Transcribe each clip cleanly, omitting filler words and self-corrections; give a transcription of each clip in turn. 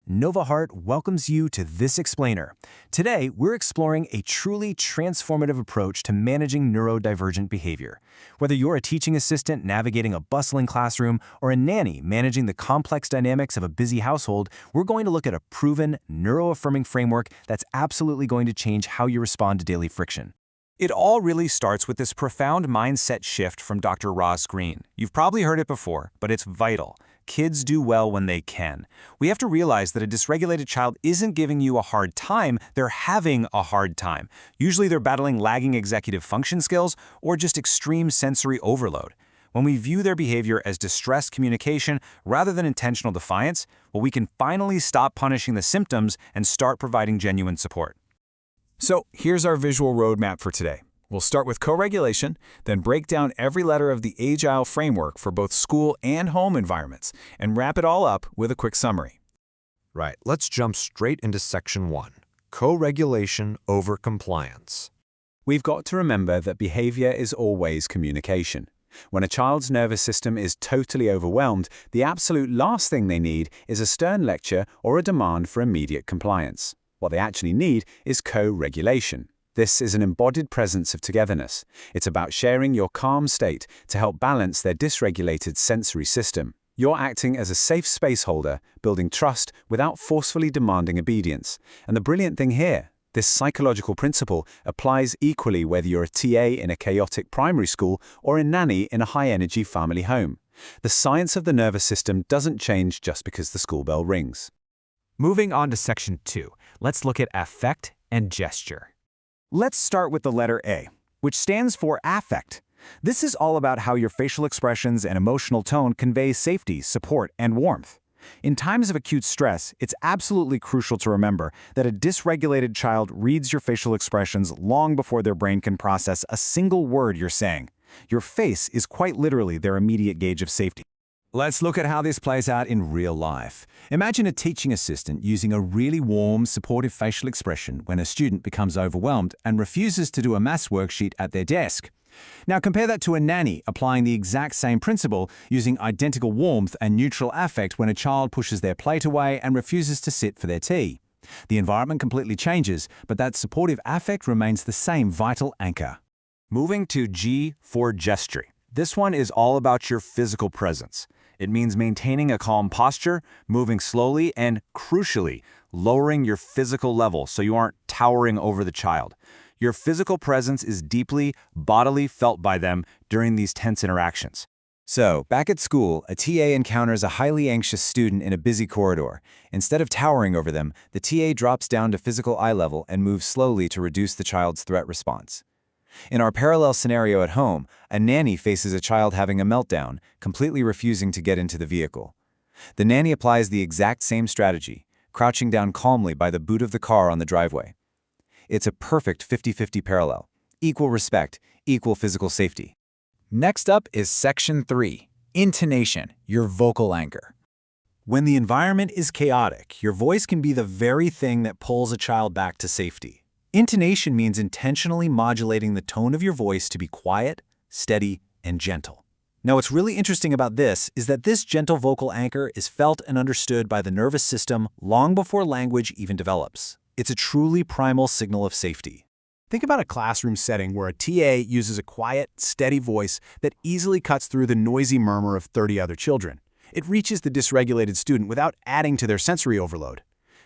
NovaHEART welcomes you to this explainer. Today, we're exploring a truly transformative approach to managing neurodivergent behavior. Whether you're a teaching assistant navigating a bustling classroom or a nanny managing the complex dynamics of a busy household, we're going to look at a proven, neuro-affirming framework that's absolutely going to change how you respond to daily friction. It all really starts with this profound mindset shift from Dr. Ross Greene. You've probably heard it before, but it's vital. Kids do well when they can. We have to realize that a dysregulated child isn't giving you a hard time, they're having a hard time. Usually they're battling lagging executive function skills or just extreme sensory overload. When we view their behavior as distressed communication rather than intentional defiance, well, we can finally stop punishing the symptoms and start providing genuine support. So here's our visual roadmap for today. We'll start with co-regulation, then break down every letter of the A.G.I.L.E framework for both school and home environments, and wrap it all up with a quick summary. Right, let's jump straight into Section 1, Co-regulation over compliance. We've got to remember that behavior is always communication. When a child's nervous system is totally overwhelmed, the absolute last thing they need is a stern lecture or a demand for immediate compliance. What they actually need is co-regulation. This is an embodied presence of togetherness. It's about sharing your calm state to help balance their dysregulated sensory system. You're acting as a safe space holder, building trust without forcefully demanding obedience. And the brilliant thing here, this psychological principle applies equally whether you're a TA in a chaotic primary school or a nanny in a high-energy family home. The science of the nervous system doesn't change just because the school bell rings. Moving on to Section 2, let's look at affect and gesture. Let's start with the letter A, which stands for affect. This is all about how your facial expressions and emotional tone convey safety, support, and warmth. In times of acute stress, it's absolutely crucial to remember that a dysregulated child reads your facial expressions long before their brain can process a single word you're saying. Your face is quite literally their immediate gauge of safety. Let's look at how this plays out in real life. Imagine a teaching assistant using a really warm, supportive facial expression when a student becomes overwhelmed and refuses to do a maths worksheet at their desk. Now compare that to a nanny applying the exact same principle using identical warmth and neutral affect when a child pushes their plate away and refuses to sit for their tea. The environment completely changes, but that supportive affect remains the same vital anchor. Moving to G for gesture. This one is all about your physical presence. It means maintaining a calm posture, moving slowly, and, crucially, lowering your physical level so you aren't towering over the child. Your physical presence is deeply, bodily felt by them during these tense interactions. So, back at school, a TA encounters a highly anxious student in a busy corridor. Instead of towering over them, the TA drops down to physical eye level and moves slowly to reduce the child's threat response. In our parallel scenario at home, a nanny faces a child having a meltdown, completely refusing to get into the vehicle. The nanny applies the exact same strategy, crouching down calmly by the boot of the car on the driveway. It's a perfect 50-50 parallel. Equal respect, equal physical safety. Next up is Section 3, Intonation, your vocal anchor. When the environment is chaotic, your voice can be the very thing that pulls a child back to safety. Intonation means intentionally modulating the tone of your voice to be quiet, steady, and gentle. Now, what's really interesting about this is that this gentle vocal anchor is felt and understood by the nervous system long before language even develops. It's a truly primal signal of safety. Think about a classroom setting where a TA uses a quiet, steady voice that easily cuts through the noisy murmur of 30 other children. It reaches the dysregulated student without adding to their sensory overload.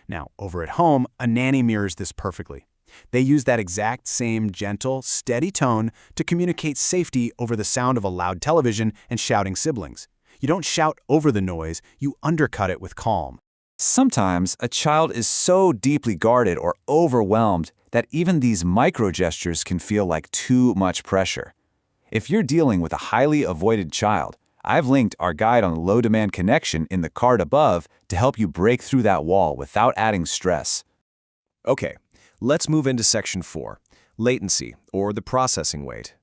Now, over at home, a nanny mirrors this perfectly. They use that exact same gentle, steady tone to communicate safety over the sound of a loud television and shouting siblings. You don't shout over the noise, you undercut it with calm. Sometimes a child is so deeply guarded or overwhelmed that even these micro gestures can feel like too much pressure. If you're dealing with a highly avoided child, I've linked our guide on low-demand connection in the card above to help you break through that wall without adding stress. Okay, let's move into Section 4, Latency, or the processing wait.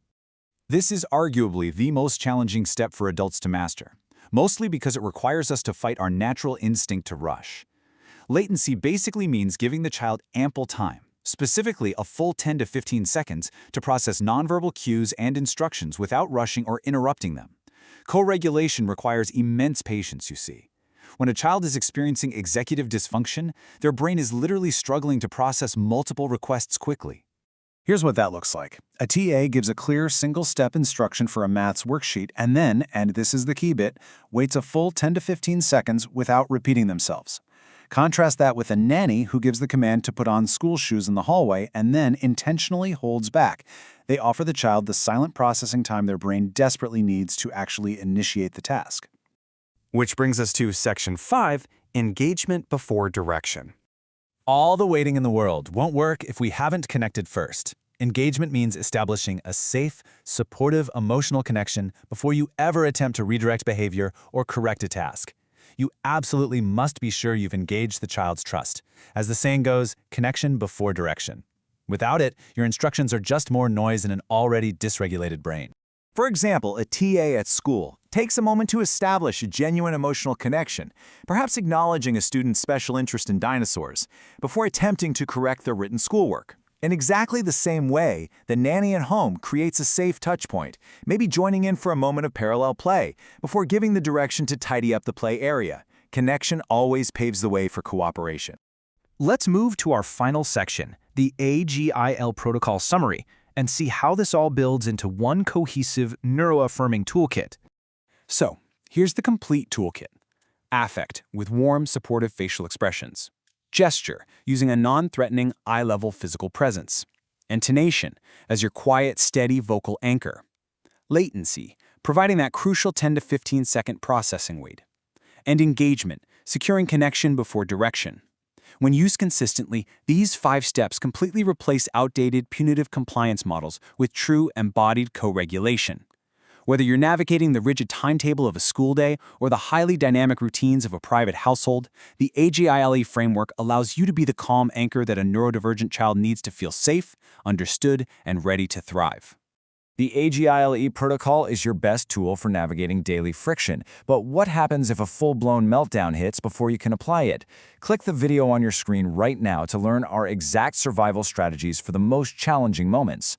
This is arguably the most challenging step for adults to master, mostly because it requires us to fight our natural instinct to rush. Latency basically means giving the child ample time, specifically a full 10 to 15 seconds, to process nonverbal cues and instructions without rushing or interrupting them. Co-regulation requires immense patience, you see. When a child is experiencing executive dysfunction, their brain is literally struggling to process multiple requests quickly. Here's what that looks like. A TA gives a clear single-step instruction for a maths worksheet and then, and this is the key bit, waits a full 10 to 15 seconds without repeating themselves. Contrast that with a nanny who gives the command to put on school shoes in the hallway and then intentionally holds back. They offer the child the silent processing time their brain desperately needs to actually initiate the task. Which brings us to Section 5, Engagement before Direction. All the waiting in the world won't work if we haven't connected first. Engagement means establishing a safe, supportive, emotional connection before you ever attempt to redirect behavior or correct a task. You absolutely must be sure you've engaged the child's trust. As the saying goes, connection before direction. Without it, your instructions are just more noise in an already dysregulated brain. For example, a TA at school takes a moment to establish a genuine emotional connection, perhaps acknowledging a student's special interest in dinosaurs, before attempting to correct their written schoolwork. In exactly the same way, the nanny at home creates a safe touchpoint, maybe joining in for a moment of parallel play, before giving the direction to tidy up the play area. Connection always paves the way for cooperation. Let's move to our final section, the A.G.I.L.E protocol summary, and see how this all builds into one cohesive, neuroaffirming toolkit. So, here's the complete toolkit. Affect, with warm, supportive facial expressions. Gesture, using a non-threatening, eye-level physical presence. Intonation, as your quiet, steady vocal anchor. Latency, providing that crucial 10 to 15 second processing wait. And engagement, securing connection before direction. When used consistently, these 5 steps completely replace outdated punitive compliance models with true embodied co-regulation. Whether you're navigating the rigid timetable of a school day or the highly dynamic routines of a private household, the A.G.I.L.E framework allows you to be the calm anchor that a neurodivergent child needs to feel safe, understood, and ready to thrive. The A.G.I.L.E protocol is your best tool for navigating daily friction, but what happens if a full-blown meltdown hits before you can apply it? Click the video on your screen right now to learn our exact survival strategies for the most challenging moments.